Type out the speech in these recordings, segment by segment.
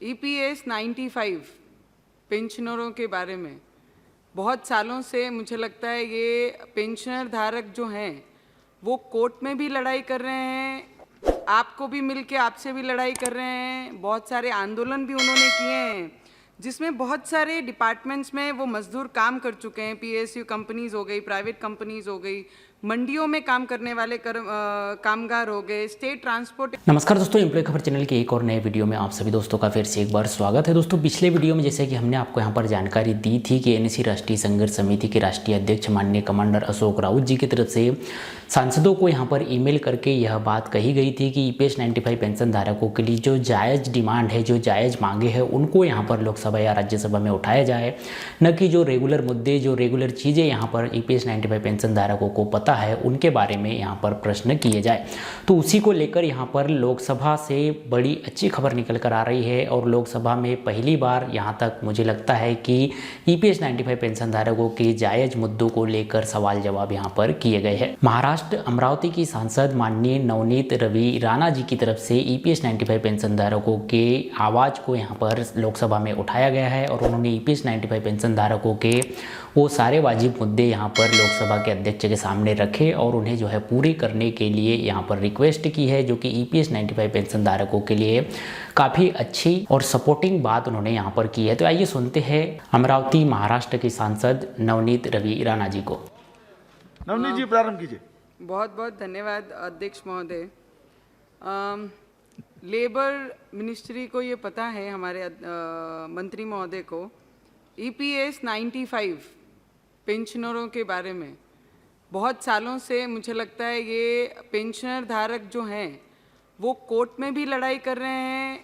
EPS 95 पेंशनरों के बारे में बहुत सालों से मुझे लगता है ये पेंशनर धारक जो हैं वो कोर्ट में भी लड़ाई कर रहे हैं, आपको भी मिलके आपसे भी लड़ाई कर रहे हैं, बहुत सारे आंदोलन भी उन्होंने किए हैं जिसमें बहुत सारे डिपार्टमेंट्स में वो मजदूर काम कर चुके हैं। PSU कंपनीज़ हो गई, प्राइवेट कंपनीज़ हो गई, मंडियों में काम करने वाले कामगार हो गए, स्टेट ट्रांसपोर्ट। नमस्कार दोस्तों, एम्प्लॉय खबर चैनल के एक और नए वीडियो में आप सभी दोस्तों का फिर से एक बार स्वागत है। दोस्तों पिछले वीडियो में जैसे कि हमने आपको यहाँ पर जानकारी दी थी कि NSC राष्ट्रीय संघर्ष समिति के राष्ट्रीय अध्यक्ष माननीय कमांडर अशोक राउत जी की तरफ से सांसदों को यहाँ पर ईमेल करके यह बात कही गई थी कि EPS 95 पेंशन धारकों के लिए जो जायज़ डिमांड है, जो जायज़ मांगे हैं, उनको यहाँ पर लोकसभा या राज्यसभा में उठाया जाए, न कि जो रेगुलर मुद्दे, जो रेगुलर चीज़ें यहाँ पर EPS 95 पेंशन धारकों को पता है उनके बारे में यहाँ पर प्रश्न किए जाए। तो उसी को लेकर यहाँ पर लोकसभा से बड़ी अच्छी खबर निकल कर आ रही है और लोकसभा में पहली बार यहाँ तक मुझे लगता है कि EPS 95 पेंशन धारकों के जायज़ मुद्दों को लेकर सवाल जवाब यहाँ पर किए गए हैं। महाराष्ट्र अमरावती की सांसद माननीय नवनीत रवि राणा जी की तरफ से EPS 95 पेंशन धारकों के आवाज़ को यहाँ पर लोकसभा में उठाया गया है और उन्होंने EPS 95 पेंशन धारकों के वो सारे वाजिब मुद्दे यहाँ पर लोकसभा के अध्यक्ष के सामने रखे और उन्हें जो है पूरी करने के लिए यहाँ पर रिक्वेस्ट की है, जो कि EPS 95 पेंशन धारकों के लिए काफ़ी अच्छी और सपोर्टिंग बात उन्होंने यहाँ पर की है। तो आइए सुनते हैं अमरावती महाराष्ट्र के सांसद नवनीत रवि राणा जी को। नवनीत जी प्रारंभ कीजिए। बहुत बहुत धन्यवाद अध्यक्ष महोदय। लेबर मिनिस्ट्री को ये पता है, हमारे मंत्री महोदय को EPS 95 पेंशनरों के बारे में बहुत सालों से मुझे लगता है ये पेंशनर धारक जो हैं वो कोर्ट में भी लड़ाई कर रहे हैं,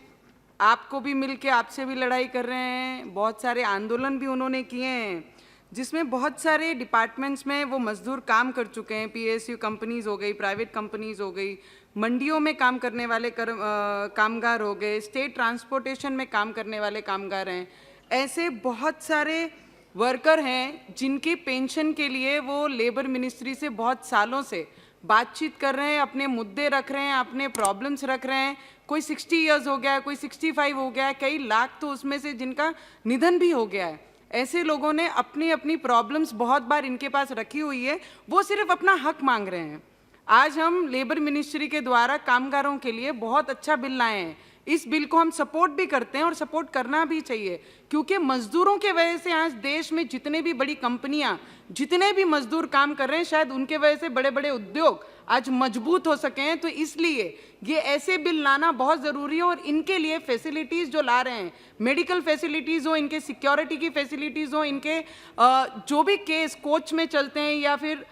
आपको भी मिलके आपसे भी लड़ाई कर रहे हैं, बहुत सारे आंदोलन भी उन्होंने किए हैं जिसमें बहुत सारे डिपार्टमेंट्स में वो मजदूर काम कर चुके हैं। PSU कंपनीज़ हो गई, प्राइवेट कंपनीज़ हो गई, मंडियों में काम करने वाले कामगार हो गए, स्टेट ट्रांसपोर्टेशन में काम करने वाले कामगार हैं। ऐसे बहुत सारे वर्कर हैं जिनकी पेंशन के लिए वो लेबर मिनिस्ट्री से बहुत सालों से बातचीत कर रहे हैं, अपने मुद्दे रख रहे हैं, अपने प्रॉब्लम्स रख रहे हैं। कोई 60 इयर्स हो गया है, कोई 65 हो गया है, कई लाख तो उसमें से जिनका निधन भी हो गया है। ऐसे लोगों ने अपनी अपनी प्रॉब्लम्स बहुत बार इनके पास रखी हुई है, वो सिर्फ अपना हक मांग रहे हैं। आज हम लेबर मिनिस्ट्री के द्वारा कामगारों के लिए बहुत अच्छा बिल लाए हैं। इस बिल को हम सपोर्ट भी करते हैं और सपोर्ट करना भी चाहिए, क्योंकि मजदूरों के वजह से आज देश में जितने भी बड़ी कंपनियां, जितने भी मजदूर काम कर रहे हैं, शायद उनके वजह से बड़े बड़े उद्योग आज मजबूत हो सके हैं। तो इसलिए ये ऐसे बिल लाना बहुत ज़रूरी है और इनके लिए फैसिलिटीज़ जो ला रहे हैं, मेडिकल फैसिलिटीज़ हो, इनके सिक्योरिटी की फैसिलिटीज़ हो, इनके जो भी केस कोर्ट में चलते हैं या फिर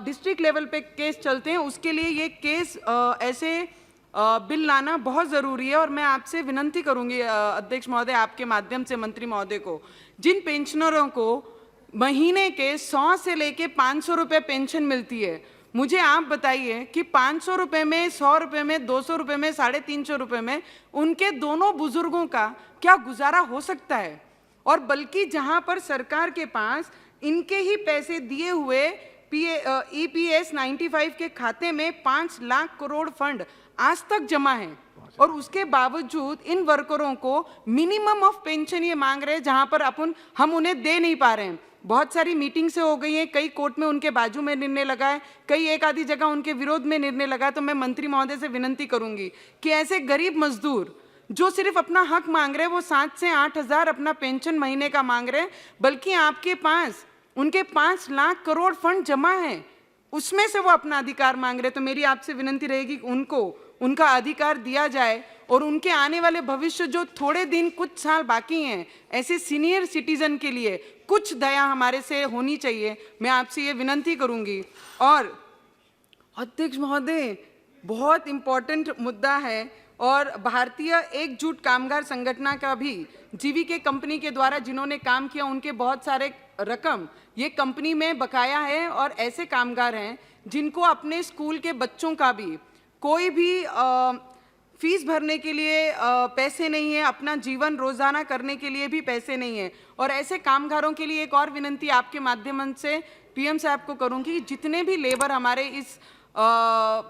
डिस्ट्रिक्ट लेवल पे केस चलते हैं, उसके लिए ये केस ऐसे बिल लाना बहुत ज़रूरी है। और मैं आपसे विनती करूंगी अध्यक्ष महोदय, आपके माध्यम से मंत्री महोदय को, जिन पेंशनरों को महीने के 100 से लेके 500 रुपये पेंशन मिलती है, मुझे आप बताइए कि 500 रुपये में, 100 रुपये में, 200 रुपये में, 350 रुपये में उनके दोनों बुजुर्गों का क्या गुजारा हो सकता है। और बल्कि जहां पर सरकार के पास इनके ही पैसे दिए हुए EPS 95 के खाते में 5 लाख करोड़ फंड आज तक जमा है और उसके बावजूद इन वर्करों को मिनिमम ऑफ पेंशन ये मांग रहे हैं, जहां पर हम उन्हें दे नहीं पा रहे हैं। बहुत सारी मीटिंग से हो गई हैं, कई कोर्ट में उनके बाजू में निर्णय लगा है, कई एक आधी जगह उनके विरोध में निर्णय लगा है। तो मैं मंत्री महोदय से विनती करूंगी कि ऐसे गरीब मजदूर जो सिर्फ अपना हक मांग रहे हैं, वो 7 से 8 हज़ार अपना पेंशन महीने का मांग रहे हैं, बल्कि आपके पास उनके 5 लाख करोड़ फंड जमा है, उसमें से वो अपना अधिकार मांग रहे हैं। तो मेरी आपसे विनती रहेगी कि उनको उनका अधिकार दिया जाए और उनके आने वाले भविष्य, जो थोड़े दिन, कुछ साल बाकी हैं, ऐसे सीनियर सिटीजन के लिए कुछ दया हमारे से होनी चाहिए। मैं आपसे ये विनती करूंगी। और अध्यक्ष महोदय, बहुत इम्पोर्टेंट मुद्दा है और भारतीय एकजुट कामगार संगठन का भी जीवीके कंपनी के द्वारा जिन्होंने काम किया, उनके बहुत सारे रकम ये कंपनी में बकाया है। और ऐसे कामगार हैं जिनको अपने स्कूल के बच्चों का भी कोई भी फीस भरने के लिए पैसे नहीं है, अपना जीवन रोजाना करने के लिए भी पैसे नहीं है। और ऐसे कामगारों के लिए एक और विनती आपके माध्यम से PM साहब को करूंगी, जितने भी लेबर हमारे इस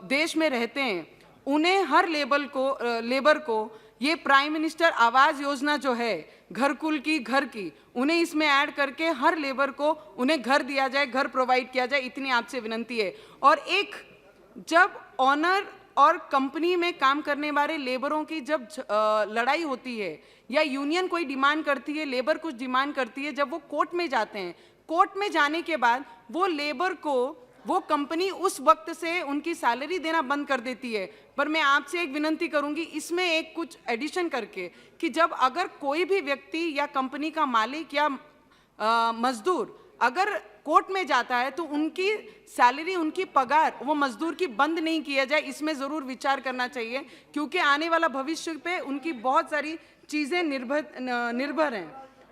देश में रहते हैं, उन्हें हर लेबर को ये प्राइम मिनिस्टर आवास योजना जो है घरकुल की, घर की, उन्हें इसमें ऐड करके हर लेबर को उन्हें घर दिया जाए, घर प्रोवाइड किया जाए, इतनी आपसे विनंती है। और एक, जब ऑनर और कंपनी में काम करने वाले लेबरों की जब लड़ाई होती है या यूनियन कोई डिमांड करती है, लेबर कुछ डिमांड करती है, जब वो कोर्ट में जाते हैं, कोर्ट में जाने के बाद वो लेबर को वो कंपनी उस वक्त से उनकी सैलरी देना बंद कर देती है। पर मैं आपसे एक विनंती करूंगी, इसमें एक कुछ एडिशन करके कि जब अगर कोई भी व्यक्ति या कंपनी का मालिक या मजदूर अगर कोर्ट में जाता है तो उनकी सैलरी, उनकी पगार वो मजदूर की बंद नहीं किया जाए, इसमें ज़रूर विचार करना चाहिए, क्योंकि आने वाला भविष्य पे उनकी बहुत सारी चीज़ें निर्भर हैं।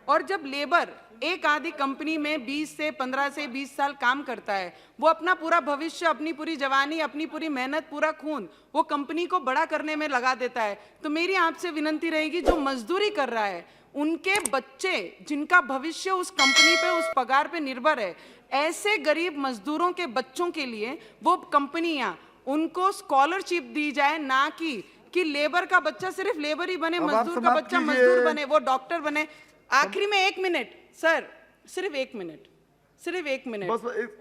और जब लेबर एक आधी कंपनी में 15 से 20 साल काम करता है, वो अपना पूरा भविष्य, अपनी पूरी जवानी, अपनी पूरी मेहनत, पूरा खून वो कंपनी को बड़ा करने में लगा देता है। तो मेरी आपसे विनंती रहेगी, जो मजदूरी कर रहा है, उनके बच्चे जिनका भविष्य उस कंपनी पे, उस पगार पे निर्भर है, ऐसे गरीब मजदूरों के बच्चों के लिए वो कंपनियां उनको स्कॉलरशिप दी जाए, ना कि लेबर का बच्चा सिर्फ लेबर ही बने, मजदूर का बच्चा मजदूर बने, वो डॉक्टर बने। आखिरी में 1 मिनट सर, सिर्फ 1 मिनट,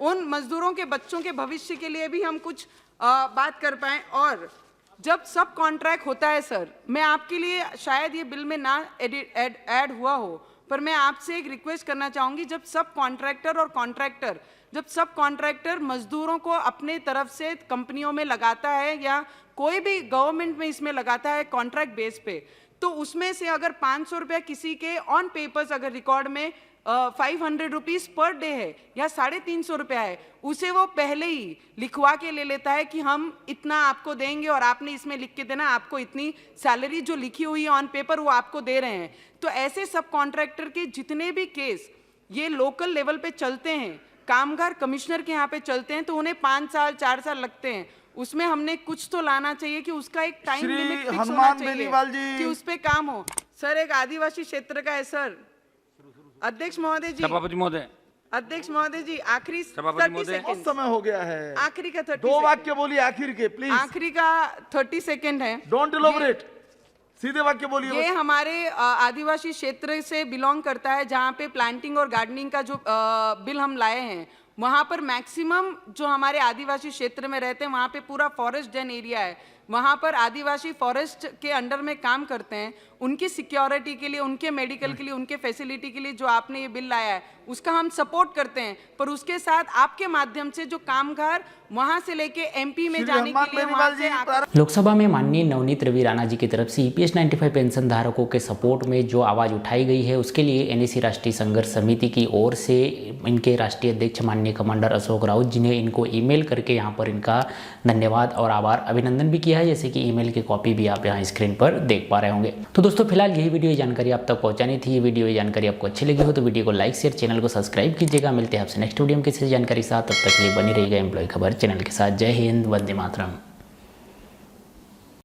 उन मजदूरों के बच्चों के भविष्य के लिए भी हम कुछ बात कर पाए। और जब सब कॉन्ट्रैक्ट होता है सर, मैं आपके लिए शायद ये बिल में ना ऐड हुआ हो, पर मैं आपसे एक रिक्वेस्ट करना चाहूँगी, जब सब कॉन्ट्रैक्टर मजदूरों को अपने तरफ से कंपनियों में लगाता है या कोई भी गवर्नमेंट में इसमें लगाता है कॉन्ट्रैक्ट बेस पे, तो उसमें से अगर 500 रुपया किसी के ऑन पेपर्स अगर रिकॉर्ड में 500 रुपीज़ पर डे है या 350 रुपया है, उसे वो पहले ही लिखवा के ले लेता है कि हम इतना आपको देंगे और आपने इसमें लिख के देना, आपको इतनी सैलरी जो लिखी हुई है ऑन पेपर वो आपको दे रहे हैं। तो ऐसे सब कॉन्ट्रैक्टर के जितने भी केस ये लोकल लेवल पे चलते हैं, कामगार कमिश्नर के यहाँ पे चलते हैं, तो उन्हें 5 साल 4 साल लगते हैं। उसमें हमने कुछ तो लाना चाहिए कि उसका एक टाइम लिमिट फिक्स होना चाहिए कि उस पे काम हो। सर, एक आदिवासी क्षेत्र का है सर। अध्यक्ष महोदय जी, अध्यक्ष महोदय जी, आखिरी 30 सेकंड समय हो गया है। आखिरी का 30 2 वाक्य बोलिए आखिर के, प्लीज। आखिरी का 30 सेकंड है, डोंट इलैबोरेट, सीधे वाक्य बोलिए। ये हमारे आदिवासी क्षेत्र से बिलोंग करता है, जहाँ पे प्लांटिंग और गार्डनिंग का जो बिल हम लाए हैं, वहाँ पर मैक्सिमम जो हमारे आदिवासी क्षेत्र में रहते हैं, वहाँ पे पूरा फॉरेस्ट डेन एरिया है, वहाँ पर आदिवासी फॉरेस्ट के अंडर में काम करते हैं। उनकी सिक्योरिटी के लिए, उनके मेडिकल के लिए, उनके फैसिलिटी के लिए जो आपने ये बिल लाया है, उसका हम सपोर्ट करते हैं। पर उसके साथ आपके माध्यम से जो कामगार वहाँ से लेके एमपी में जाने के लिए वहाँ से लोकसभा में माननीय नवनीत रवि राणा जी की तरफ से EPS 95 पेंशन धारकों के सपोर्ट में जो आवाज़ उठाई गई है, उसके लिए NSC राष्ट्रीय संघर्ष समिति की ओर से इनके राष्ट्रीय अध्यक्ष माननीय कमांडर अशोक राउत जी ने इनको ईमेल करके यहाँ पर इनका धन्यवाद और आभार अभिनंदन भी किया है, जैसे कि ईमेल की कॉपी भी आप यहाँ स्क्रीन पर देख पा रहे होंगे। तो दोस्तों, फिलहाल यही वीडियो, ये जानकारी आप तक पहुँचानी थी। ये वीडियो, ये जानकारी आपको अच्छी लगी हो तो वीडियो को लाइक, शेयर, चैनल को सब्सक्राइब कीजिएगा। मिलते हैं आपसे नेक्स्ट वीडियो में किसी जानकारी के साथ, तब तक के लिए बनी रहिएगा एम्प्लॉय खबर चैनल के साथ। जय हिंद, वंदे मातरम।